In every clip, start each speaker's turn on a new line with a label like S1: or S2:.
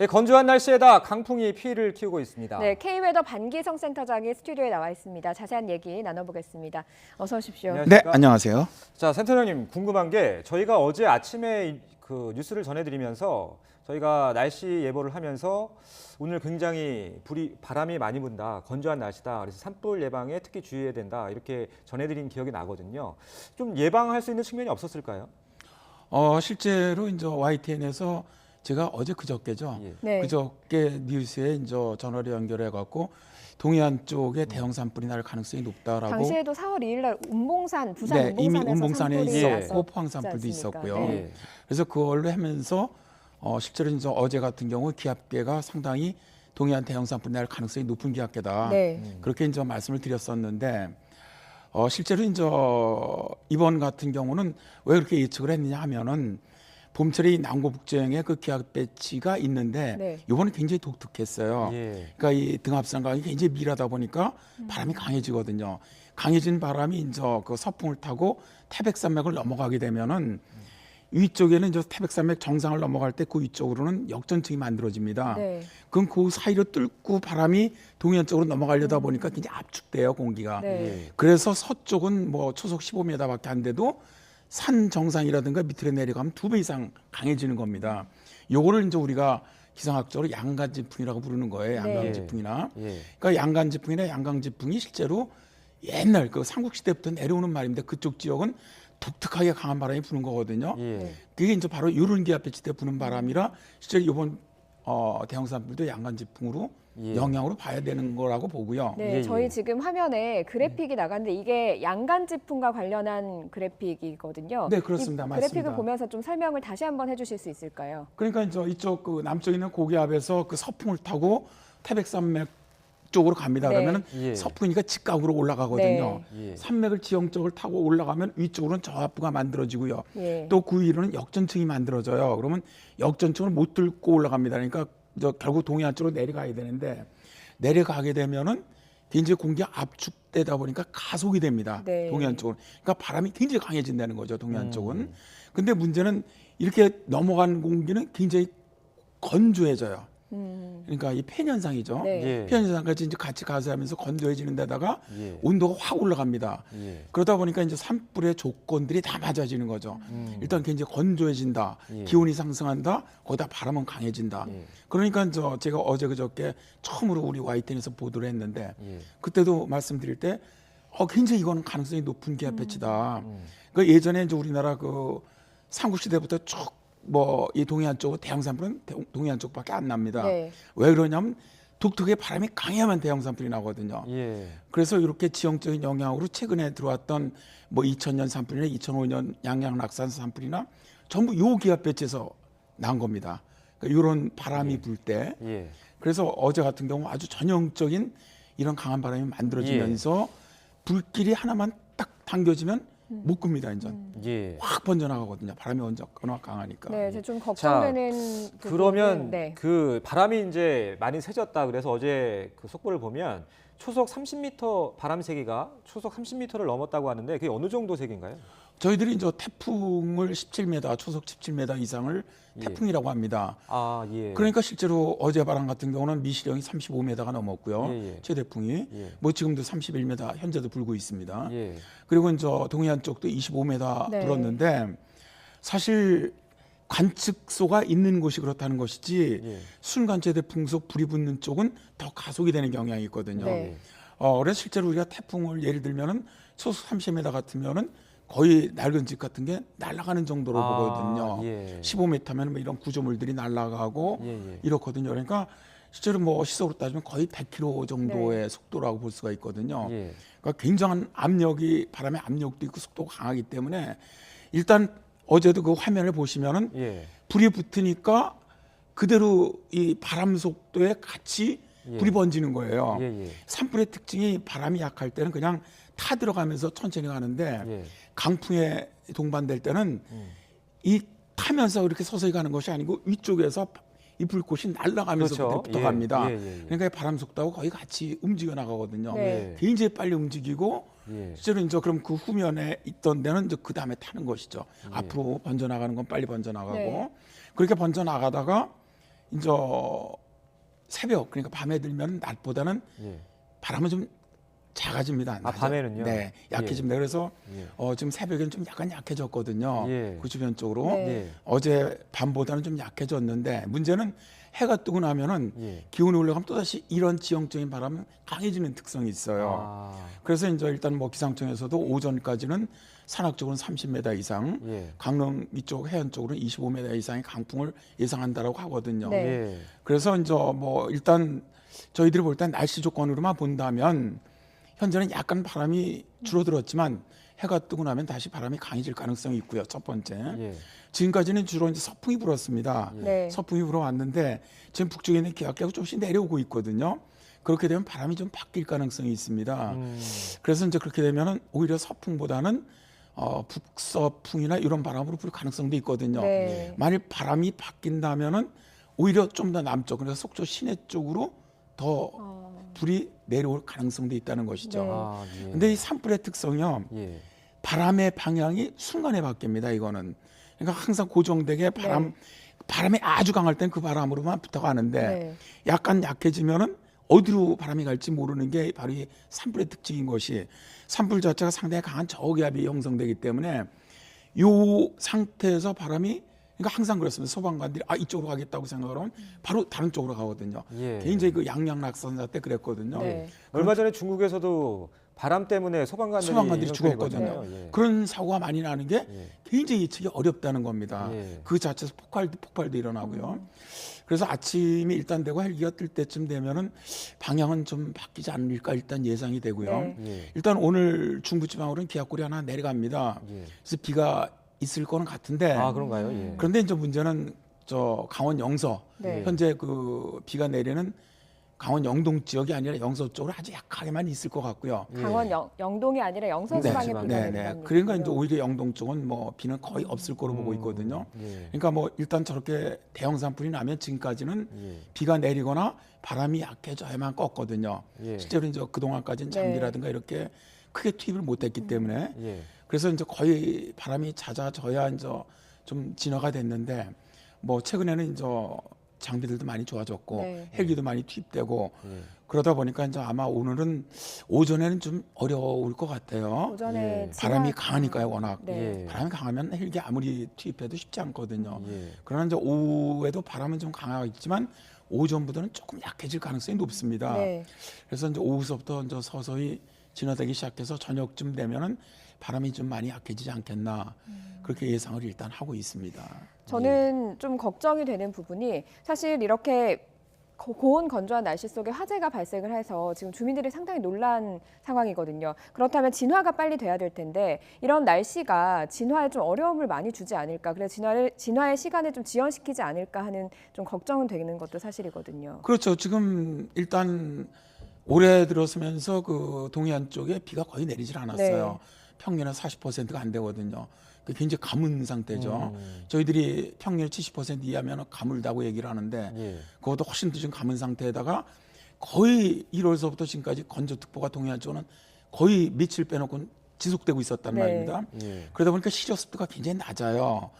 S1: 네, 건조한 날씨에다 강풍이 피해를 키우고 있습니다.
S2: 네, K웨더 반기성 센터장이 스튜디오에 나와 있습니다. 자세한 얘기 나눠보겠습니다. 어서 오십시오.
S1: 안녕하십니까?
S3: 네, 안녕하세요.
S1: 자, 센터장님 궁금한 게 저희가 어제 아침에 그 뉴스를 전해드리면서 저희가 날씨 예보를 하면서 오늘 굉장히 바람이 많이 분다, 건조한 날씨다. 그래서 산불 예방에 특히 주의해야 된다 이렇게 전해드린 기억이 나거든요. 좀 예방할 수 있는 측면이 없었을까요?
S3: 실제로 이제 YTN에서 제가 어제 그저께죠.
S1: 예.
S2: 네.
S3: 그저께 뉴스에 이제 전화로 연결해 갖고 동해안 쪽에 대형 산불이 날 가능성이 높다라고.
S2: 당시에도 4월 2일 날 운봉산, 부산
S3: 네, 이미
S2: 운봉산에서
S3: 운봉산에
S2: 산불이
S3: 있었고 포항
S2: 났었지
S3: 산불도
S2: 않습니까?
S3: 있었고요.
S2: 네.
S1: 예.
S3: 그래서 그걸로 하면서 실제로 이제 어제 같은 경우 기압계가 상당히 동해안 대형 산불이 날 가능성이 높은 기압계다.
S2: 네.
S3: 그렇게 이제 말씀을 드렸었는데 실제로 이제 이번 같은 경우는 왜 그렇게 예측을 했느냐 하면은 봄철에 남고북지형에 그 기압 배치가 있는데
S2: 네.
S3: 이번은 굉장히 독특했어요.
S1: 예.
S3: 그러니까 이 등압산강이 굉장히 밀하다 보니까 바람이 강해지거든요. 강해진 바람이 이제 그 서풍을 타고 태백산맥을 넘어가게 되면은 위쪽에는 이제 태백산맥 정상을 넘어갈 때 그 위쪽으로는 역전층이 만들어집니다.
S2: 네.
S3: 그럼 그 사이로 뚫고 바람이 동해안 쪽으로 넘어가려다 보니까 굉장히 압축돼요, 공기가.
S2: 네.
S1: 예.
S3: 그래서 서쪽은 뭐 초속 15m밖에 안 돼도 산 정상이라든가 밑으로 내려가면 2배 이상 강해지는 겁니다. 요거를 이제 우리가 기상학적으로 양간지풍이라고 부르는 거예요.
S2: 네.
S3: 양강지풍이나.
S1: 예.
S3: 그러니까 양간지풍이나 양강지풍이 실제로 옛날 그 삼국시대부터 내려오는 말인데 그쪽 지역은 독특하게 강한 바람이 부는 거거든요.
S1: 예.
S3: 그게 이제 바로 요런 기압 배치 때 부는 바람이라 실제로 이번 대형 산불도 양간지풍으로
S1: 예.
S3: 영향으로 봐야 되는 거라고 보고요.
S2: 네,
S1: 예,
S2: 저희
S1: 예.
S2: 지금 화면에 그래픽이 나갔는데 이게 양간지풍과 관련한 그래픽이거든요.
S3: 네, 그렇습니다.
S2: 이
S3: 맞습니다.
S2: 그래픽을 보면서 좀 설명을 다시 한번 해주실 수 있을까요?
S3: 그러니까 이제 이쪽 그 남쪽에 있는 고기압에서 그 서풍을 타고 태백산맥 쪽으로 갑니다.
S2: 네.
S3: 그러면은
S1: 예.
S3: 서풍이니까 직각으로 올라가거든요.
S1: 네. 예.
S3: 산맥을 지형적으로 타고 올라가면 위쪽으로는 저하부가 만들어지고요.
S2: 예.
S3: 또 그 위로는 역전층이 만들어져요. 그러면 역전층을 못 뚫고 올라갑니다. 그러니까 결국 동해안 쪽으로 내려가야 되는데 내려가게 되면은 굉장히 공기가 압축되다 보니까 가속이 됩니다.
S2: 네.
S3: 동해안 쪽은. 그러니까 바람이 굉장히 강해진다는 거죠. 동해안 쪽은. 근데 문제는 이렇게 넘어간 공기는 굉장히 건조해져요. 그러니까 이 팬 현상이죠.
S2: 네.
S1: 예.
S3: 팬 현상까지 이제 같이 가세하면서 건조해지는 데다가
S1: 예.
S3: 온도가 확 올라갑니다.
S1: 예.
S3: 그러다 보니까 이제 산불의 조건들이 다 맞아지는 거죠. 일단 굉장히 건조해진다,
S1: 예.
S3: 기온이 상승한다, 거기다 바람은 강해진다.
S1: 예.
S3: 그러니까 제가 어제 그저께 처음으로 우리 YTN에서 보도를 했는데
S1: 예.
S3: 그때도 말씀드릴 때 굉장히 이거는 가능성이 높은 기압 배치다. 그러니까 예전에 이제 우리나라 그 삼국시대부터 쭉 뭐 이 동해안 쪽은 대형 산불은 동해안 쪽밖에 안 납니다.
S2: 네.
S3: 왜 그러냐면 독특하게 바람이 강해야만 대형 산불이 나거든요.
S1: 예.
S3: 그래서 이렇게 지형적인 영향으로 최근에 들어왔던 뭐 2000년 산불이나 2005년 양양 낙산 산불이나 전부 요 기압 배치에서 난 겁니다. 그러니까 이런 바람이 불 때
S1: 예.
S3: 그래서 어제 같은 경우 아주 전형적인 이런 강한 바람이 만들어지면서 불길이 하나만 딱 당겨지면 못 끕니다. 이제
S1: 예.
S3: 확 번져나가거든요. 바람이 워낙 강하니까.
S2: 네, 제가 좀 걱정되는 부분은,
S1: 그러면
S2: 네.
S1: 그 바람이 이제 많이 세졌다. 그래서 어제 그 속보를 보면 초속 30m 바람 세기가 초속 30m를 넘었다고 하는데 그게 어느 정도 세기인가요?
S3: 저희들이 이제 태풍을 17m, 초속 17m 이상을 태풍이라고 합니다.
S1: 아, 예.
S3: 그러니까 실제로 어제 바람 같은 경우는 미시령이 35m가 넘었고요.
S1: 예, 예.
S3: 최대풍이
S1: 예.
S3: 뭐 지금도 31m 현재도 불고 있습니다.
S1: 예.
S3: 그리고 이제 동해안 쪽도 25m
S2: 네.
S3: 불었는데 사실 관측소가 있는 곳이 그렇다는 것이지
S1: 예.
S3: 순간 최대풍 속 불이 붙는 쪽은 더 가속이 되는 경향이 있거든요.
S2: 네.
S3: 그래서 실제로 우리가 태풍을 예를 들면은 초속 30m 같으면은 거의 낡은 집 같은 게 날아가는 정도로 보거든요.
S1: 예.
S3: 15m면 뭐 이런 구조물들이 날아가고
S1: 예, 예.
S3: 이렇거든요. 그러니까 실제로 뭐 시속으로 따지면 거의 100km 정도의 속도라고 볼 수가 있거든요.
S1: 예.
S3: 그러니까 굉장한 압력이 바람의 압력도 있고 속도가 강하기 때문에 일단 어제도 그 화면을 보시면은
S1: 예.
S3: 불이 붙으니까 그대로 이 바람 속도에 같이
S1: 예.
S3: 불이 번지는 거예요.
S1: 예, 예.
S3: 산불의 특징이 바람이 약할 때는 그냥 타 들어가면서 천천히 가는데
S1: 예.
S3: 강풍에 동반될 때는 이 타면서 이렇게 서서히 가는 것이 아니고 위쪽에서 이 불꽃이 날아가면서
S1: 그렇죠.
S3: 붙어
S1: 예.
S3: 갑니다.
S1: 예, 예, 예.
S3: 그러니까 바람 속도하고 거의 같이 움직여 나가거든요.
S2: 네.
S3: 굉장히 빨리 움직이고
S1: 예.
S3: 실제로 이제 그럼 그 후면에 있던 데는 이제 그 다음에 타는 것이죠. 앞으로 번져 나가는 건 빨리 번져 나가고
S2: 네.
S3: 그렇게 번져 나가다가 이제 새벽 그러니까 밤에 들면 낮보다는
S1: 예.
S3: 바람은 좀 작아집니다.
S1: 아, 밤에는요?
S3: 네, 약해집니다. 그래서
S1: 예.
S3: 지금 새벽에는 좀 약간 약해졌거든요.
S1: 예.
S3: 그 주변 쪽으로
S2: 네.
S1: 예.
S3: 어제 밤보다는 좀 약해졌는데 문제는 해가 뜨고 나면은
S1: 예.
S3: 기온이 올라가면 또 다시 이런 지형적인 바람은 강해지는 특성이 있어요.
S1: 아.
S3: 그래서 이제 일단 뭐 기상청에서도 오전까지는 산악 쪽으로는 30m 이상,
S1: 예.
S3: 강릉 이쪽 해안 쪽으로는 25m 이상의 강풍을 예상한다라고 하거든요.
S2: 네.
S1: 예.
S3: 그래서 이제 뭐 일단 저희들이 볼 때 날씨 조건으로만 본다면 현재는 약간 바람이 줄어들었지만 해가 뜨고 나면 다시 바람이 강해질 가능성이 있고요. 첫 번째.
S1: 예.
S3: 지금까지는 주로 이제 서풍이 불었습니다.
S2: 네.
S3: 서풍이 불어왔는데 지금 북쪽에 있는 기압계가 조금씩 내려오고 있거든요. 그렇게 되면 바람이 좀 바뀔 가능성이 있습니다. 그래서 이제 그렇게 되면은 오히려 서풍보다는 북서풍이나 이런 바람으로 불 가능성도 있거든요.
S2: 네.
S3: 만일 바람이 바뀐다면은 오히려 좀 더 남쪽, 그래서 속초 시내 쪽으로 더 불이 내려올 가능성도 있다는 것이죠.
S2: 네.
S1: 아, 예.
S3: 근데 이 산불의 특성이요.
S1: 예.
S3: 바람의 방향이 순간에 바뀝니다. 이거는. 그러니까 항상 고정되게 바람이 아주 강할 땐 그 바람으로만 붙어가는데
S2: 네.
S3: 약간 약해지면은 어디로 바람이 갈지 모르는 게 바로 이 산불의 특징인 것이 산불 자체가 상당히 강한 저기압이 형성되기 때문에 이 상태에서 바람이 그러니까 항상 그렇습니다. 소방관들이 이쪽으로 가겠다고 생각을 하면 바로 다른 쪽으로 가거든요.
S1: 예.
S3: 개인적인 그 양양낙선사 때 그랬거든요.
S2: 네.
S1: 얼마 전에 중국에서도 바람 때문에 소방관들이
S3: 죽었거든요.
S1: 일어났거든요. 예.
S3: 그런 사고가 많이 나는 게
S1: 예.
S3: 굉장히 예측이 어렵다는 겁니다.
S1: 예.
S3: 그 자체에서 폭발도 일어나고요. 그래서 아침이 일단 되고 헬기가 뜰 때쯤 되면은 방향은 좀 바뀌지 않을까 일단 예상이 되고요.
S2: 네.
S1: 예.
S3: 일단 오늘 중부지방으로는 기압골이 하나 내려갑니다.
S1: 예.
S3: 그래서 비가 있을 거는 같은데
S1: 아, 그런가요? 예.
S3: 그런데 이제 문제는 저 강원 영서
S2: 네.
S3: 현재 그 비가 내리는 강원 영동 지역이 아니라 영서 쪽으로 아주 약하게만 있을 것 같고요.
S1: 예.
S2: 강원 영동이 아니라 영서 지방에 비가
S3: 네.
S2: 내린다는
S3: 그러니까 이제
S2: 얘기죠.
S3: 오히려 영동 쪽은 뭐 비는 거의 없을 거로 보고 있거든요.
S1: 예.
S3: 그러니까 뭐 일단 저렇게 대형 산불이 나면 지금까지는
S1: 예.
S3: 비가 내리거나 바람이 약해져야만 껐거든요.
S1: 예.
S3: 실제로 이제 그동안까지는
S2: 네.
S3: 장비라든가 이렇게 크게 투입을 못했기 때문에
S1: 예.
S3: 그래서 이제 거의 바람이 잦아져야 이제 좀 진화가 됐는데 뭐 최근에는 이제 장비들도 많이 좋아졌고
S2: 네.
S3: 헬기도 많이 투입되고
S1: 예.
S3: 그러다 보니까 이제 아마 오늘은 오전에는 좀 어려울 것 같아요.
S2: 오전에
S1: 예.
S3: 바람이 강하니까요, 워낙.
S2: 네.
S1: 예.
S3: 바람이 강하면 헬기 아무리 투입해도 쉽지 않거든요.
S1: 예.
S3: 그러나 이제 오후에도 바람은 좀 강하겠지만 오전보다는 조금 약해질 가능성이 높습니다.
S2: 네.
S3: 그래서 이제 오후서부터 이제 서서히 진화되기 시작해서 저녁쯤 되면은 바람이 좀 많이 약해지지 않겠나 그렇게 예상을 일단 하고 있습니다.
S2: 저는 좀 걱정이 되는 부분이 사실 이렇게 고온 건조한 날씨 속에 화재가 발생을 해서 지금 주민들이 상당히 놀란 상황이거든요. 그렇다면 진화가 빨리 돼야 될 텐데 이런 날씨가 진화에 좀 어려움을 많이 주지 않을까. 그래서 진화의 시간을 좀 지연시키지 않을까 하는 좀 걱정은 되는 것도 사실이거든요.
S3: 그렇죠. 지금 일단 올해 들어서면서 그 동해안 쪽에 비가 거의 내리질 않았어요. 평년의 40%가 안 되거든요. 그 굉장히 가문 상태죠. 저희들이 평년 70% 이하면 가물다고 얘기를 하는데
S1: 예.
S3: 그것도 훨씬 더 지금 가문 상태에다가 거의 1월서부터 지금까지 건조특보가 동해안 쪽은 거의 며칠 빼놓고 지속되고 있었단
S2: 네.
S3: 말입니다.
S1: 예.
S3: 그러다 보니까 시력습도가 굉장히 낮아요.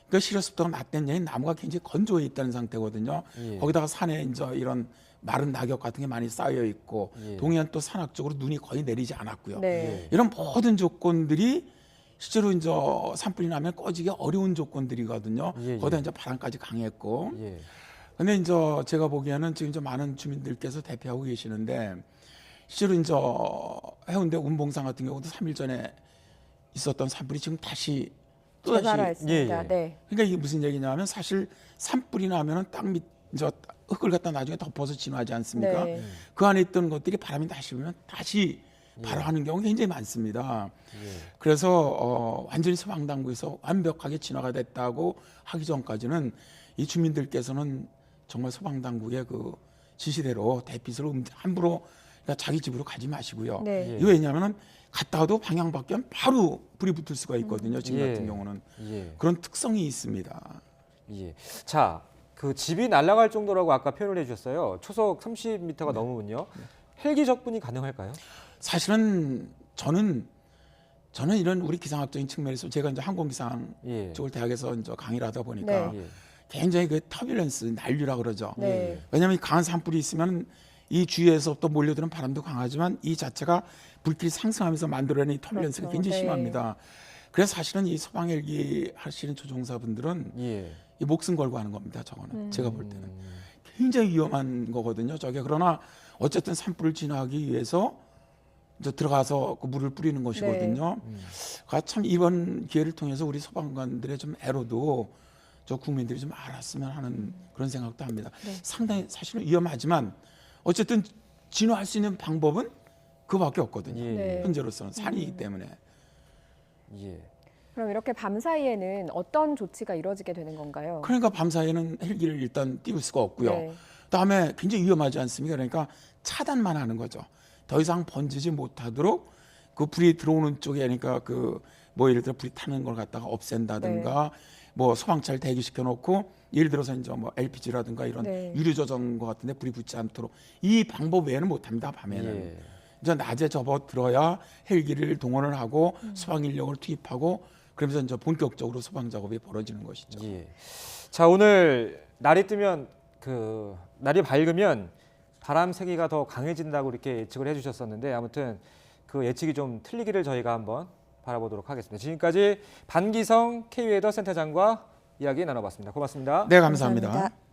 S3: 그러니까 시력습도가 낮다는 얘기는 나무가 굉장히 건조해 있다는 상태거든요.
S1: 예.
S3: 거기다가 산에 이제 이런 마른 낙엽 같은 게 많이 쌓여 있고
S1: 예.
S3: 동해안 또 산악 쪽으로 눈이 거의 내리지 않았고요.
S2: 네.
S3: 이런 모든 조건들이 실제로 이제 산불이 나면 꺼지기 어려운 조건들이거든요.
S1: 예, 예.
S3: 거기다 이제 바람까지 강했고.
S1: 예.
S3: 근데 이제 제가 보기에는 지금 이제 많은 주민들께서 대피하고 계시는데 실제로 이제 해운대 운봉산 같은 경우도 3일 전에 있었던 산불이 지금 다시 또다시
S2: 재발했습니다.
S1: 예, 예.
S2: 네.
S3: 그러니까 이게 무슨 얘기냐면 사실 산불이 나면은 땅 밑 이제 흙을 갖다 나중에 덮어서 진화하지 않습니까?
S2: 네.
S3: 그 안에 있던 것들이 바람이 다시 불면 다시 발화하는 경우가 굉장히 많습니다.
S1: 예.
S3: 그래서 완전히 소방당국에서 완벽하게 진화가 됐다고 하기 전까지는 이 주민들께서는 정말 소방당국의 그 지시대로 대피소로 함부로 그러니까 자기 집으로 가지 마시고요.
S2: 네.
S1: 예.
S3: 이거 왜냐하면 갔다 와도 방향 바뀌면 바로 불이 붙을 수가 있거든요. 지금
S1: 예.
S3: 같은 경우는
S1: 예.
S3: 그런 특성이 있습니다.
S1: 예. 자, 그 집이 날아갈 정도라고 아까 표현을 해주셨어요. 초속 30m가 넘으면요. 헬기 접근이 가능할까요?
S3: 사실은 저는 이런 우리 기상학적인 측면에서 제가 이제 항공기상
S1: 예.
S3: 쪽을 대학에서 이제 강의를 하다 보니까
S2: 네.
S1: 예.
S3: 굉장히 그 터뷸런스 난류라 그러죠.
S2: 네.
S3: 왜냐하면 이 강한 산불이 있으면 이 주위에서 또 몰려드는 바람도 강하지만 이 자체가 불길이 상승하면서 만들어내는 이 터뷸런스가
S2: 그렇죠.
S3: 굉장히
S2: 네.
S3: 심합니다. 그래서 사실은 이 소방 헬기 하시는 조종사분들은
S1: 예.
S3: 이 목숨 걸고 하는 겁니다. 저거는 제가 볼 때는 굉장히 위험한 거거든요. 저게 그러나 어쨌든 산불을 진화하기 위해서 이제 들어가서 그 물을 뿌리는 것이거든요. 그러니까 참 이번 기회를 통해서 우리 소방관들의 좀 애로도 저 국민들이 좀 알았으면 하는 그런 생각도 합니다.
S2: 네.
S3: 상당히 사실은 위험하지만 어쨌든 진화할 수 있는 방법은 그밖에 없거든요.
S1: 예.
S2: 네.
S3: 현재로서는 산이기 때문에.
S1: 예.
S2: 그럼 이렇게 밤 사이에는 어떤 조치가 이루어지게 되는 건가요?
S3: 그러니까 밤사이에는 헬기를 일단 띄울 수가 없고요.
S2: 네.
S3: 그다음에 굉장히 위험하지 않습니까? 그러니까 차단만 하는 거죠. 더 이상 번지지 못하도록 그 불이 들어오는 쪽에 그러니까 그 뭐 예를 들어 불이 타는 걸 갖다가 없앤다든가 뭐 소방차를 대기시켜 놓고 예를 들어서 이제 뭐 LPG라든가 이런
S2: 네.
S3: 유류 저장고 같은데 불이 붙지 않도록 이 방법 외에는 못합니다. 밤에는.
S1: 예.
S3: 이제 낮에 접어들어야 헬기를 동원을 하고 소방 인력을 투입하고 그러면서 이제 본격적으로 소방 작업이 벌어지는 것이죠.
S1: 예. 자, 오늘 날이 뜨면 날이 밝으면 바람 세기가 더 강해진다고 이렇게 예측을 해주셨었는데 아무튼 그 예측이 좀 틀리기를 저희가 한번 바라보도록 하겠습니다. 지금까지 반기성 K웨더 센터장과 이야기 나눠봤습니다. 고맙습니다.
S3: 네, 감사합니다.
S2: 감사합니다.